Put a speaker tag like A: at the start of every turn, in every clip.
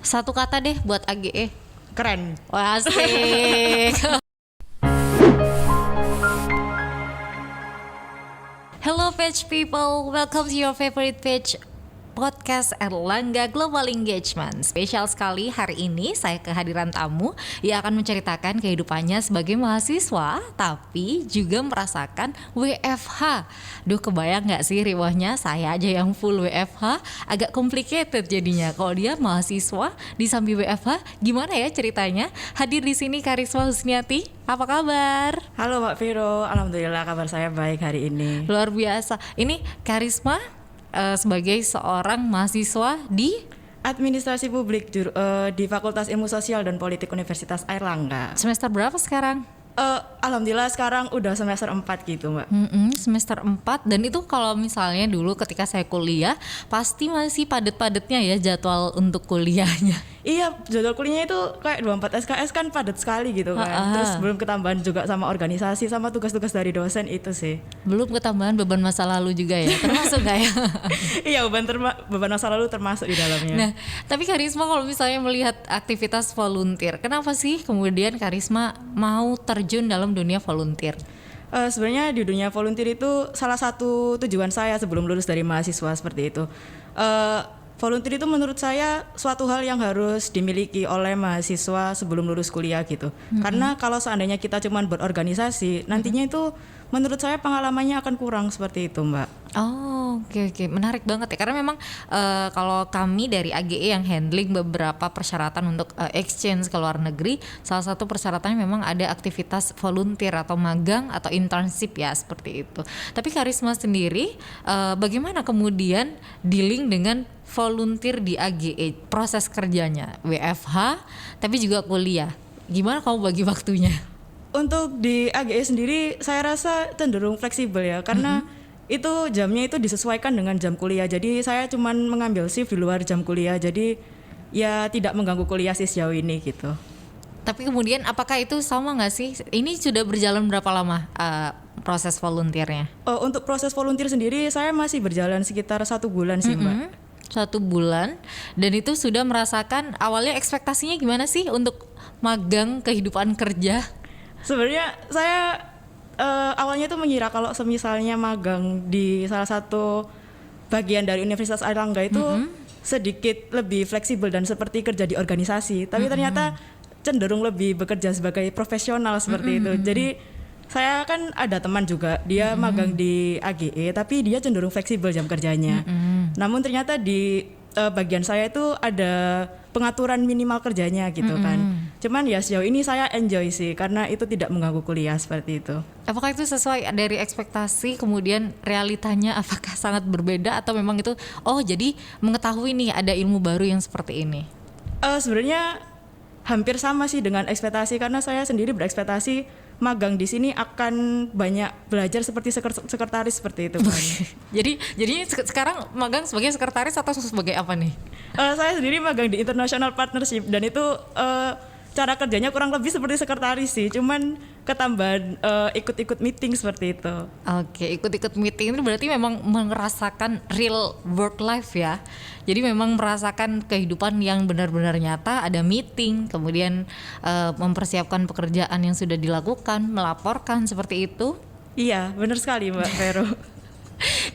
A: Satu kata deh buat AGE.
B: Keren.
A: Wah, asik. Hello page people, welcome to your favorite page podcast Erlangga Global Engagement. Spesial sekali hari ini saya kehadiran tamu yang akan menceritakan kehidupannya sebagai mahasiswa tapi juga merasakan WFH. Duh, kebayang gak sih riwahnya? Saya aja yang full WFH agak complicated jadinya. Kalau dia mahasiswa disambi WFH, gimana ya ceritanya? Hadir di sini Karisma Husniati. Apa kabar?
B: Halo Mbak Vero, alhamdulillah kabar saya baik hari ini.
A: Luar biasa. Ini Karisma sebagai seorang mahasiswa di
B: Administrasi Publik di Fakultas Ilmu Sosial dan Politik Universitas Airlangga.
A: semester berapa sekarang?
B: Alhamdulillah sekarang udah semester 4 gitu Mbak.
A: Semester 4. Dan itu kalau misalnya dulu ketika saya kuliah pasti masih padat-padatnya ya jadwal untuk kuliahnya.
B: Iya, jadwal kuliahnya itu kayak 24 SKS kan padat sekali gitu kan. Terus belum ketambahan juga sama organisasi sama tugas-tugas dari dosen itu sih.
A: Belum ketambahan beban masa lalu juga ya, termasuk gak ya?
B: Iya, beban masa lalu termasuk di dalamnya.
A: Nah, tapi Karisma kalau misalnya melihat aktivitas volunteer, kenapa sih kemudian Karisma mau terjun dalam dunia volunteer?
B: Sebenarnya di dunia volunteer itu salah satu tujuan saya sebelum lulus dari mahasiswa seperti itu. Volunteer itu menurut saya suatu hal yang harus dimiliki oleh mahasiswa sebelum lulus kuliah gitu. Karena kalau seandainya kita cuma berorganisasi, nantinya itu menurut saya pengalamannya akan kurang seperti itu, Mbak.
A: Oh, oke. Menarik banget ya. Karena memang kalau kami dari AGE yang handling beberapa persyaratan untuk exchange ke luar negeri, salah satu persyaratannya memang ada aktivitas volunteer atau magang atau internship ya, seperti itu. Tapi Karisma sendiri bagaimana kemudian dealing dengan volunteer di AGE, proses kerjanya WFH tapi juga kuliah, gimana kamu bagi waktunya?
B: Untuk di AGE sendiri saya rasa cenderung fleksibel ya, karena itu jamnya itu disesuaikan dengan jam kuliah. Jadi saya cuman mengambil shift di luar jam kuliah, jadi ya tidak mengganggu kuliah sih sejauh ini gitu.
A: Tapi kemudian apakah itu sama nggak sih? Ini sudah berjalan berapa lama proses volunteernya?
B: Untuk proses volunteer sendiri saya masih berjalan sekitar 1 bulan sih Mbak.
A: 1 bulan, dan itu sudah merasakan awalnya ekspektasinya gimana sih untuk magang kehidupan kerja?
B: Sebenarnya saya awalnya tuh mengira kalau semisalnya magang di salah satu bagian dari Universitas Airlangga itu sedikit lebih fleksibel dan seperti kerja di organisasi, tapi ternyata cenderung lebih bekerja sebagai profesional seperti itu. Jadi saya kan ada teman juga, dia magang di AGE tapi dia cenderung fleksibel jam kerjanya. Namun ternyata di bagian saya itu ada pengaturan minimal kerjanya gitu kan. Cuman ya sejauh ini saya enjoy sih karena itu tidak mengganggu kuliah seperti itu.
A: Apakah itu sesuai dari ekspektasi, kemudian realitanya apakah sangat berbeda atau memang itu jadi mengetahui nih ada ilmu baru yang seperti ini?
B: Sebenarnya hampir sama sih dengan ekspektasi, karena saya sendiri berekspektasi magang di sini akan banyak belajar seperti sekretaris seperti itu kan.
A: Jadi sekarang magang sebagai sekretaris atau sebagai apa nih?
B: Saya sendiri magang di International Partnership dan itu cara kerjanya kurang lebih seperti sekretaris sih, cuman ketambahan ikut-ikut meeting seperti itu.
A: Oke, ikut-ikut meeting itu berarti memang merasakan real work life ya. Jadi memang merasakan kehidupan yang benar-benar nyata, ada meeting, kemudian mempersiapkan pekerjaan yang sudah dilakukan, melaporkan seperti itu.
B: Iya, benar sekali Mbak Vero.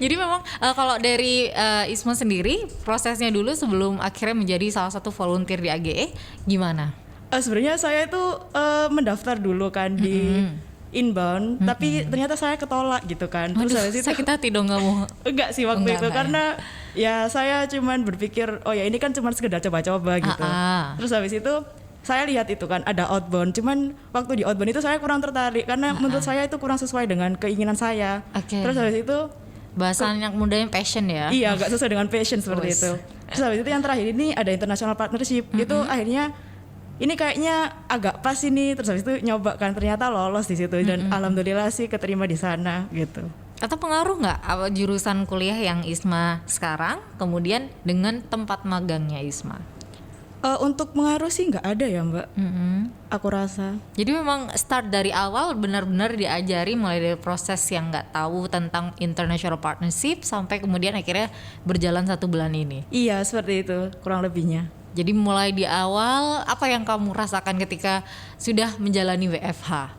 A: Jadi memang kalau dari Isma sendiri, prosesnya dulu sebelum akhirnya menjadi salah satu volunteer di AGE, gimana?
B: Sebenarnya saya itu mendaftar dulu kan di inbound, tapi ternyata saya ketolak gitu kan. Terus habis itu
A: sakit hati dong kamu?
B: Enggak sih waktu itu, karena ya saya cuman berpikir ya ini kan cuma sekedar coba-coba gitu. Terus habis itu saya lihat itu kan ada outbound, cuman waktu di outbound itu saya kurang tertarik karena menurut saya itu kurang sesuai dengan keinginan saya. Terus habis itu
A: bahasa anak mudanya passion ya?
B: Iya, gak sesuai dengan passion seperti itu. Terus habis itu yang terakhir ini ada international partnership, itu akhirnya ini kayaknya agak pas ini. Terus habis itu nyoba kan, ternyata lolos di situ dan alhamdulillah sih keterima di sana gitu.
A: Atau pengaruh nggak jurusan kuliah yang Isma sekarang kemudian dengan tempat magangnya Isma?
B: Untuk pengaruh sih nggak ada ya Mbak, aku rasa.
A: Jadi memang start dari awal benar-benar diajari mulai dari proses yang nggak tahu tentang international partnership sampai kemudian akhirnya berjalan 1 bulan ini.
B: Iya seperti itu kurang lebihnya.
A: Jadi mulai di awal apa yang kamu rasakan ketika sudah menjalani WFH?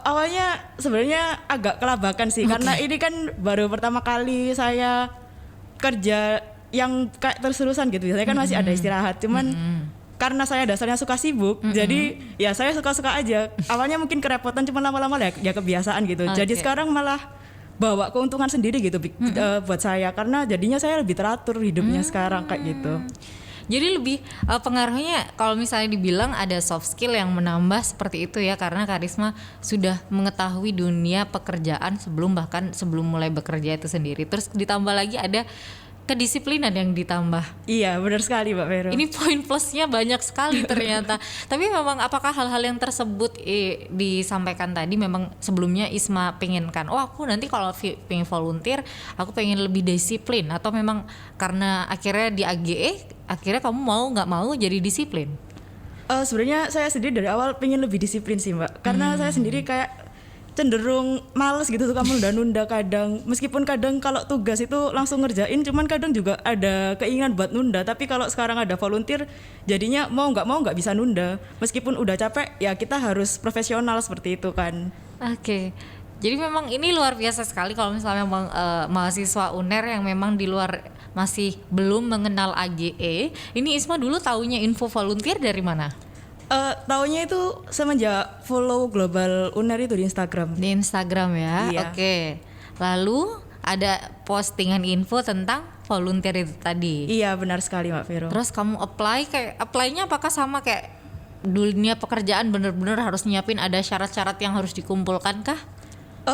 B: Awalnya sebenarnya agak kelabakan sih, karena ini kan baru pertama kali saya kerja yang kayak terus-terusan gitu. Biasanya kan masih ada istirahat, cuman karena saya dasarnya suka sibuk, jadi ya saya suka-suka aja. Awalnya mungkin kerepotan, cuman lama-lama ya kebiasaan gitu. Jadi sekarang malah bawa keuntungan sendiri gitu buat saya, karena jadinya saya lebih teratur hidupnya sekarang kayak gitu.
A: Jadi lebih pengaruhnya kalau misalnya dibilang ada soft skill yang menambah seperti itu ya, karena Karisma sudah mengetahui dunia pekerjaan bahkan sebelum mulai bekerja itu sendiri. Terus ditambah lagi ada kedisiplinan yang ditambah.
B: Iya, benar sekali Mbak Vero.
A: Ini poin plusnya banyak sekali ternyata. Tapi memang apakah hal-hal yang tersebut disampaikan tadi memang sebelumnya Isma pengenkan? Oh, aku nanti kalau pengen volunteer, aku pengen lebih disiplin, atau memang karena akhirnya di AGE akhirnya kamu mau nggak mau jadi disiplin?
B: Sebenarnya saya sendiri dari awal pengen lebih disiplin sih Mbak, karena saya sendiri kayak cenderung males gitu, suka menunda-nunda kadang. Meskipun kadang kalau tugas itu langsung ngerjain, cuman kadang juga ada keinginan buat nunda. Tapi kalau sekarang ada volunteer, jadinya mau nggak bisa nunda. Meskipun udah capek, ya kita harus profesional seperti itu kan.
A: Oke. Jadi memang ini luar biasa sekali kalau misalnya memang mahasiswa UNER yang memang di luar masih belum mengenal AGE. Ini Isma dulu taunya info volunteer dari mana?
B: Taunya itu semenjak follow Global UNER itu di Instagram.
A: Di Instagram ya.
B: Iya.
A: Oke. Lalu ada postingan info tentang volunteer itu tadi.
B: Iya, benar sekali Mbak Vero.
A: Terus kamu apply-nya apakah sama kayak dunia pekerjaan, bener-bener harus nyiapin ada syarat-syarat yang harus dikumpulkan kah?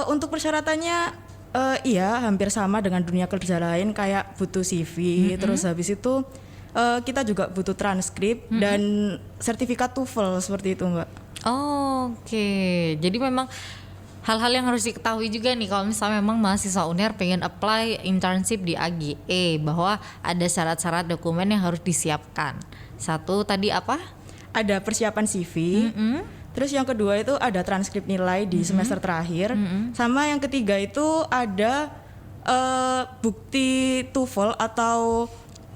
B: Untuk persyaratannya iya hampir sama dengan dunia kerja lain, kayak butuh CV, terus habis itu kita juga butuh transkrip dan sertifikat TOEFL seperti itu Mbak.
A: Oke. Jadi memang hal-hal yang harus diketahui juga nih kalau misalnya memang mahasiswa UNER pengen apply internship di AGE, bahwa ada syarat-syarat dokumen yang harus disiapkan. Satu tadi apa?
B: Ada persiapan CV. Terus yang kedua itu ada transkrip nilai di semester terakhir. Sama yang ketiga itu ada bukti TOEFL atau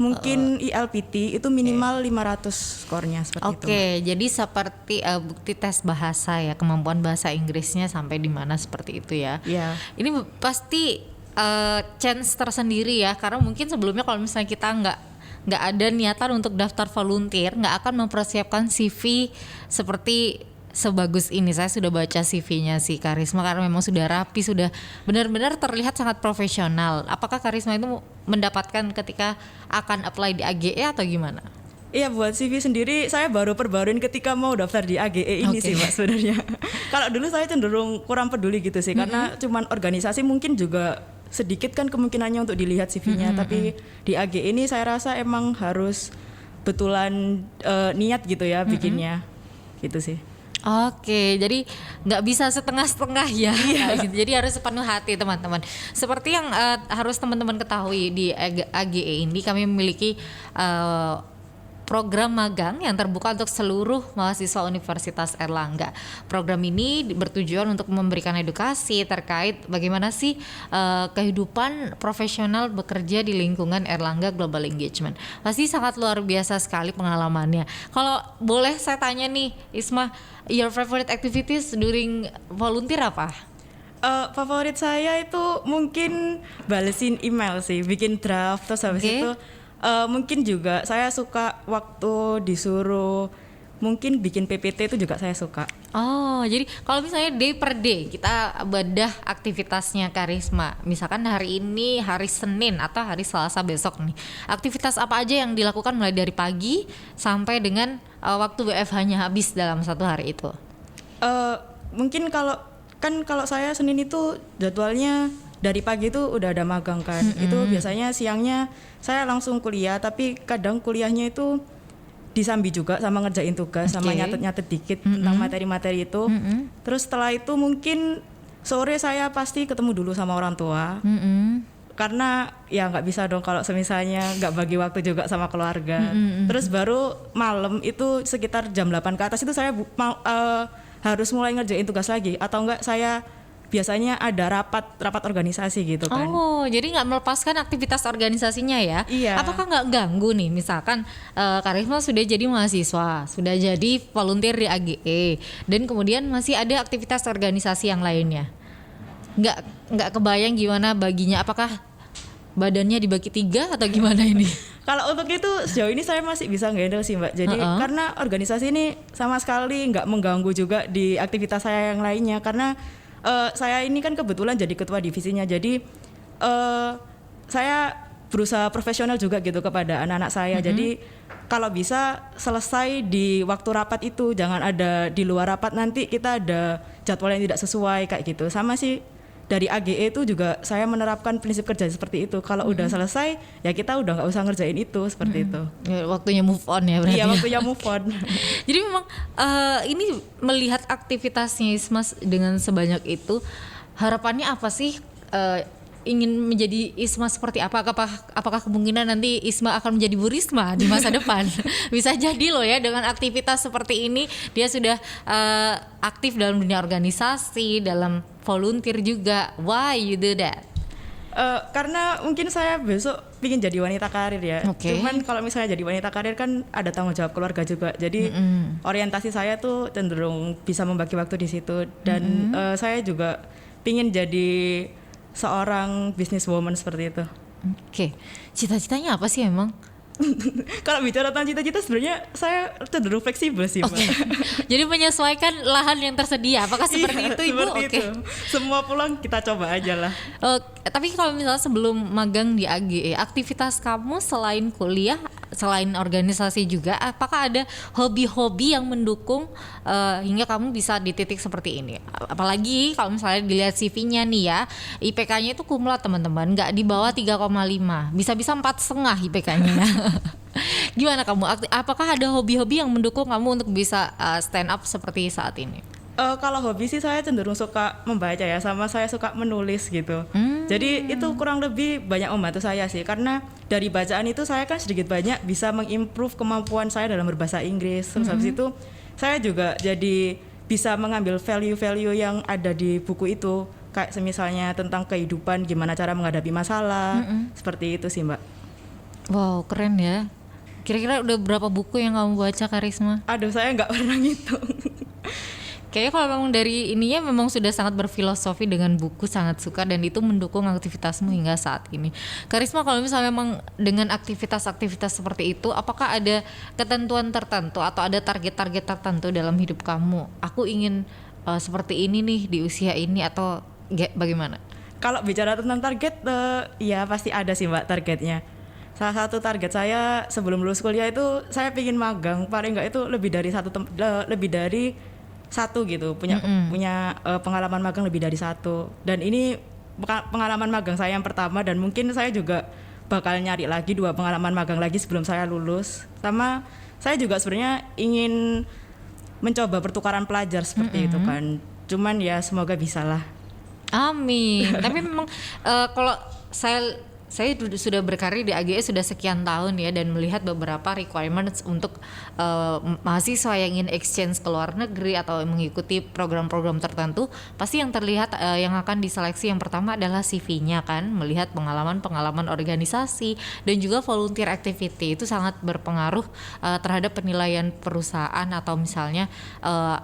B: mungkin ILPT itu minimal 500 skornya seperti itu.
A: Oke, jadi seperti bukti tes bahasa ya, kemampuan bahasa Inggrisnya sampai di mana seperti itu ya.
B: Iya.
A: Ini pasti chance tersendiri ya, karena mungkin sebelumnya kalau misalnya kita nggak ada niatan untuk daftar volunteer, nggak akan mempersiapkan CV seperti sebagus ini. Saya sudah baca CV-nya si Karisma, karena memang sudah rapi, sudah benar-benar terlihat sangat profesional. Apakah Karisma itu mendapatkan ketika akan apply di AGE atau gimana?
B: Iya, buat CV sendiri saya baru perbaruin ketika mau daftar di AGE ini sih Mbak sebenarnya. Kalau dulu saya cenderung kurang peduli gitu sih, karena cuman organisasi mungkin juga sedikit kan kemungkinannya untuk dilihat CV-nya. Tapi di AGE ini saya rasa emang harus betulan niat gitu ya bikinnya, gitu sih.
A: Oke, jadi nggak bisa setengah-setengah ya. Gitu. Jadi harus sepenuh hati teman-teman. Seperti yang harus teman-teman ketahui, di AGE ini kami memiliki program magang yang terbuka untuk seluruh mahasiswa Universitas Airlangga. Program ini bertujuan untuk memberikan edukasi terkait bagaimana sih kehidupan profesional bekerja di lingkungan Airlangga Global Engagement. Pasti sangat luar biasa sekali pengalamannya. Kalau boleh saya tanya nih, Isma, your favorite activities during volunteer apa?
B: Favorit saya itu mungkin balesin email sih, bikin draft, terus habis itu mungkin juga saya suka waktu disuruh mungkin bikin PPT, itu juga saya suka.
A: Oh, jadi kalau misalnya day per day kita bedah aktivitasnya Karisma, misalkan hari ini hari Senin atau hari Selasa besok nih, aktivitas apa aja yang dilakukan mulai dari pagi sampai dengan waktu WFH-nya habis dalam satu hari itu?
B: Mungkin kalau saya Senin itu jadwalnya dari pagi itu udah ada magang kan. Itu biasanya siangnya saya langsung kuliah, tapi kadang kuliahnya itu disambi juga sama ngerjain tugas, sama nyatet-nyatet dikit tentang materi-materi itu. Terus setelah itu mungkin sore saya pasti ketemu dulu sama orang tua. Karena ya nggak bisa dong kalau semisalnya nggak bagi waktu juga sama keluarga. Terus baru malam itu sekitar jam 8 ke atas itu saya harus mulai ngerjain tugas lagi, atau enggak saya biasanya ada rapat organisasi gitu kan.
A: Oh, jadi nggak melepaskan aktivitas organisasinya ya?
B: Iya.
A: Apakah nggak ganggu nih, misalkan Karisma sudah jadi mahasiswa, sudah jadi volunteer di AGE, dan kemudian masih ada aktivitas organisasi yang lainnya? Nggak kebayang gimana baginya? Apakah badannya dibagi 3 atau gimana ini?
B: Kalau untuk itu sejauh ini saya masih bisa handle sih Mbak. Jadi karena organisasi ini sama sekali nggak mengganggu juga di aktivitas saya yang lainnya, karena saya ini kan kebetulan jadi ketua divisinya. Jadi saya berusaha profesional juga gitu kepada anak-anak saya. Jadi kalau bisa selesai di waktu rapat itu, jangan ada di luar rapat nanti kita ada jadwal yang tidak sesuai kayak gitu. Sama sih dari AGE itu juga saya menerapkan prinsip kerja seperti itu. Kalau udah selesai ya kita udah nggak usah ngerjain itu seperti itu.
A: Ya, waktunya move on ya berarti.
B: Iya, waktunya move on.
A: Jadi memang ini melihat aktivitasnya Isma dengan sebanyak itu, harapannya apa sih? Ingin menjadi Isma seperti apa? Apakah kemungkinan nanti Isma akan menjadi Bu Risma di masa depan? Bisa jadi loh ya, dengan aktivitas seperti ini dia sudah aktif dalam dunia organisasi, dalam volunteer juga. Why you do that?
B: Karena mungkin saya besok ingin jadi wanita karir ya. Cuman kalau misalnya jadi wanita karir kan ada tanggung jawab keluarga juga. Jadi orientasi saya tuh cenderung bisa membagi waktu di situ. Dan saya juga ingin jadi seorang businesswoman seperti itu.
A: Oke. Cita-citanya apa sih emang?
B: Kalau bicara tentang cita-cita sebenarnya saya cenderung fleksibel sih, Mbak.
A: Jadi menyesuaikan lahan yang tersedia. Apakah seperti itu, Ibu?
B: Seperti itu. Semua pulang kita coba aja lah.
A: Tapi kalau misalnya sebelum magang di AGE, aktivitas kamu selain kuliah, selain organisasi juga, apakah ada hobi-hobi yang mendukung hingga kamu bisa di titik seperti ini? Apalagi kalau misalnya dilihat CV-nya nih ya, IPK-nya itu kumlat teman-teman, nggak di bawah 3,5, bisa-bisa 4,5 IPK-nya. Gimana kamu? Apakah ada hobi-hobi yang mendukung kamu untuk bisa stand up seperti saat ini?
B: Kalau hobi sih saya cenderung suka membaca ya, sama saya suka menulis gitu. Jadi itu kurang lebih banyak membantu saya sih, karena dari bacaan itu saya kan sedikit banyak bisa mengimprove kemampuan saya dalam berbahasa Inggris. Terus habis itu saya juga jadi bisa mengambil value-value yang ada di buku itu, kayak misalnya tentang kehidupan, gimana cara menghadapi masalah, seperti itu sih Mbak.
A: Wow, keren ya. Kira-kira udah berapa buku yang kamu baca, Karisma?
B: Aduh, saya nggak pernah ngitung.
A: Kayaknya kalau memang dari ininya memang sudah sangat berfilosofi dengan buku, sangat suka, dan itu mendukung aktivitasmu hingga saat ini. Karisma, kalau misalnya memang dengan aktivitas-aktivitas seperti itu, apakah ada ketentuan tertentu atau ada target-target tertentu dalam hidup kamu? Aku ingin seperti ini nih di usia ini, atau bagaimana?
B: Kalau bicara tentang target, ya pasti ada sih Mbak targetnya. Salah satu target saya sebelum lulus kuliah itu saya pingin magang, paling nggak itu lebih dari satu gitu, punya pengalaman magang lebih dari satu. Dan ini pengalaman magang saya yang pertama, dan mungkin saya juga bakal nyari lagi 2 pengalaman magang lagi sebelum saya lulus. Sama saya juga sebenarnya ingin mencoba pertukaran pelajar seperti itu kan. Cuman ya semoga bisa lah.
A: Amin. Tapi memang kalau saya sudah berkarir di AGE sudah sekian tahun ya, dan melihat beberapa requirements untuk mahasiswa yang ingin exchange ke luar negeri atau mengikuti program-program tertentu, pasti yang terlihat yang akan diseleksi yang pertama adalah CV-nya kan, melihat pengalaman organisasi dan juga volunteer activity. Itu sangat berpengaruh terhadap penilaian perusahaan, atau misalnya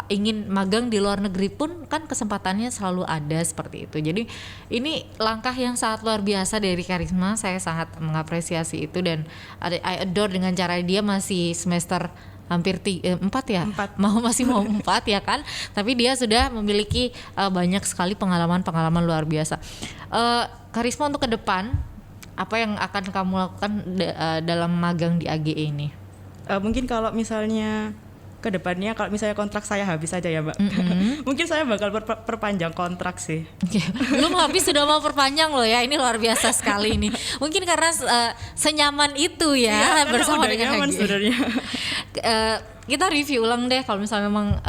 A: ingin magang di luar negeri pun kan kesempatannya selalu ada seperti itu. Jadi ini langkah yang sangat luar biasa dari Karisma. Saya sangat mengapresiasi itu, dan I adore dengan cara dia masih semester hampir 4 ya, masih mau 4 ya kan, tapi dia sudah memiliki banyak sekali pengalaman luar biasa. Karisma, untuk ke depan apa yang akan kamu lakukan dalam magang di AGE ini?
B: Mungkin kalau misalnya ke depannya, kalau misalnya kontrak saya habis aja ya Mbak, mungkin saya bakal perpanjang kontrak sih.
A: Belum habis sudah mau perpanjang loh ya, ini luar biasa sekali ini. Mungkin karena senyaman itu ya, bersama dengan
B: nyaman sebenarnya.
A: Kita review ulang deh kalau misalnya memang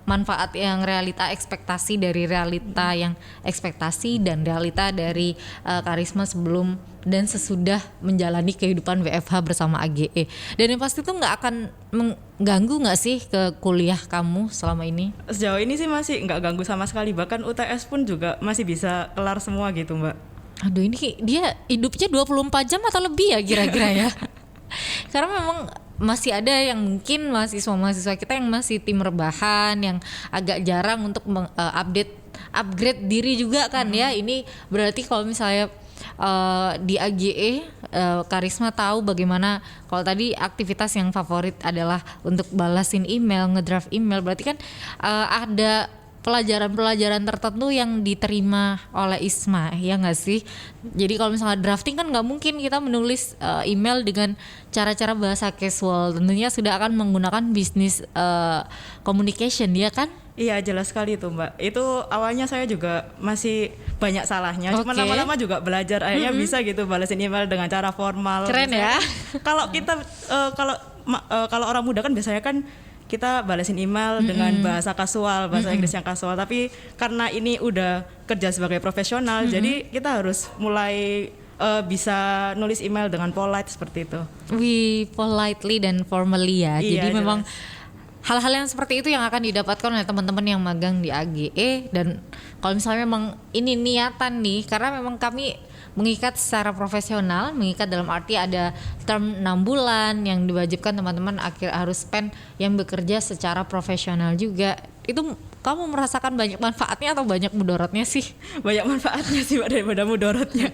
A: manfaat yang realita, ekspektasi dari realita yang ekspektasi dan realita dari Karisma sebelum dan sesudah menjalani kehidupan WFH bersama AGE. Dan yang pasti itu nggak akan mengganggu nggak sih ke kuliah kamu selama ini?
B: Sejauh ini sih masih nggak ganggu sama sekali, bahkan UTS pun juga masih bisa kelar semua gitu Mbak.
A: Aduh, ini dia hidupnya 24 jam atau lebih ya kira-kira ya? Karena memang masih ada yang mungkin mahasiswa-mahasiswa kita yang masih tim rebahan, yang agak jarang untuk upgrade diri juga kan ya. Ini berarti kalau misalnya di AGE Karisma tahu bagaimana kalau tadi aktivitas yang favorit adalah untuk balasin email, ngedraft email, berarti kan ada pelajaran-pelajaran tertentu yang diterima oleh Isma, ya nggak sih? Jadi kalau misalnya drafting kan nggak mungkin kita menulis email dengan cara-cara bahasa casual, tentunya sudah akan menggunakan business communication, ya kan?
B: Iya jelas sekali itu Mbak. Itu awalnya saya juga masih banyak salahnya. Cuman lama-lama juga belajar. Akhirnya bisa gitu balasin email dengan cara formal.
A: Keren ya.
B: Kalau kita kalau orang muda kan biasanya kan kita balasin email dengan bahasa kasual, bahasa Inggris yang kasual. Tapi karena ini udah kerja sebagai profesional, jadi kita harus mulai bisa nulis email dengan polite seperti itu.
A: Politely dan formally ya.
B: Iya,
A: jadi memang
B: jelas.
A: hal-hal yang seperti itu yang akan didapatkan oleh teman-teman yang magang di AGE. Dan kalau misalnya memang ini niatan nih, karena memang kami mengikat secara profesional, mengikat dalam arti ada term 6 bulan yang diwajibkan teman-teman harus spend yang bekerja secara profesional juga. Itu kamu merasakan banyak manfaatnya atau banyak mudorotnya sih?
B: Banyak manfaatnya sih Mbak daripada mudorotnya.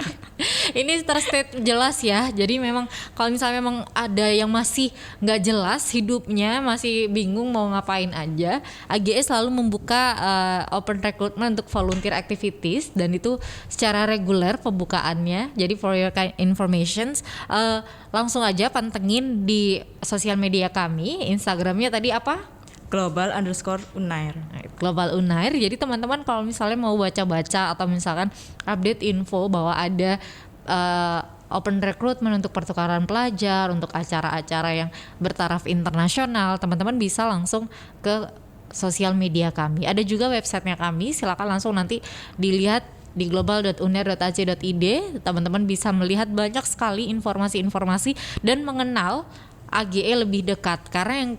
A: Ini terstate jelas ya. Jadi memang kalau misalnya memang ada yang masih nggak jelas hidupnya, masih bingung mau ngapain aja, AGE selalu membuka open recruitment untuk volunteer activities, dan itu secara reguler pembukaannya. Jadi for your information, langsung aja pantengin di sosial media kami. Instagramnya tadi apa?
B: Global_Unair.
A: Global Unair. Jadi teman-teman kalau misalnya mau baca-baca atau misalkan update info bahwa ada open recruitment untuk pertukaran pelajar, untuk acara-acara yang bertaraf internasional, teman-teman bisa langsung ke sosial media kami. Ada juga websitenya kami, silakan langsung nanti dilihat di global.unair.ac.id. Teman-teman bisa melihat banyak sekali informasi-informasi dan mengenal AGE lebih dekat, karena yang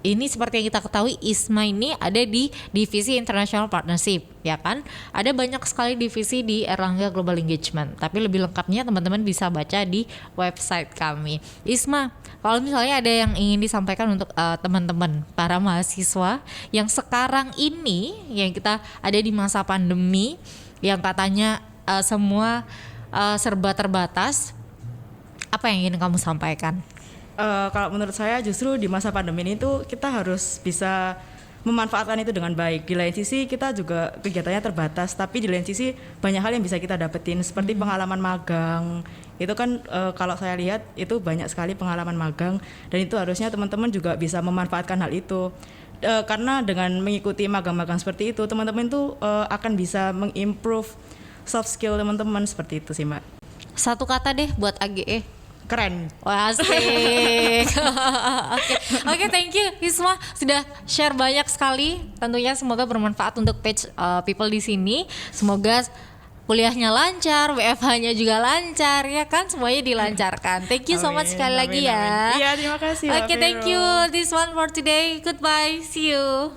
A: ini seperti yang kita ketahui, ISMA ini ada di divisi International Partnership, ya kan? Ada banyak sekali divisi di Erlangga Global Engagement. Tapi lebih lengkapnya teman-teman bisa baca di website kami. ISMA, kalau misalnya ada yang ingin disampaikan untuk teman-teman para mahasiswa yang sekarang ini, yang kita ada di masa pandemi, yang katanya semua serba terbatas, apa yang ingin kamu sampaikan?
B: Kalau menurut saya justru di masa pandemi ini tuh kita harus bisa memanfaatkan itu dengan baik. Di lain sisi kita juga kegiatannya terbatas, tapi di lain sisi banyak hal yang bisa kita dapetin seperti pengalaman magang. Itu kan kalau saya lihat itu banyak sekali pengalaman magang, dan itu harusnya teman-teman juga bisa memanfaatkan hal itu. Karena dengan mengikuti magang-magang seperti itu, teman-teman tuh akan bisa mengimprove soft skill teman-teman seperti itu sih Mbak.
A: Satu kata deh buat AGE.
B: Keren.
A: Wah, asik. Oke, thank you Isma sudah share banyak sekali. Tentunya semoga bermanfaat untuk page people di sini. Semoga kuliahnya lancar, WFH-nya juga lancar, ya kan, semuanya dilancarkan. Thank you so much sekali lagi ya.
B: Iya, terima kasih.
A: Oke, thank you. This one for today. Goodbye. See you.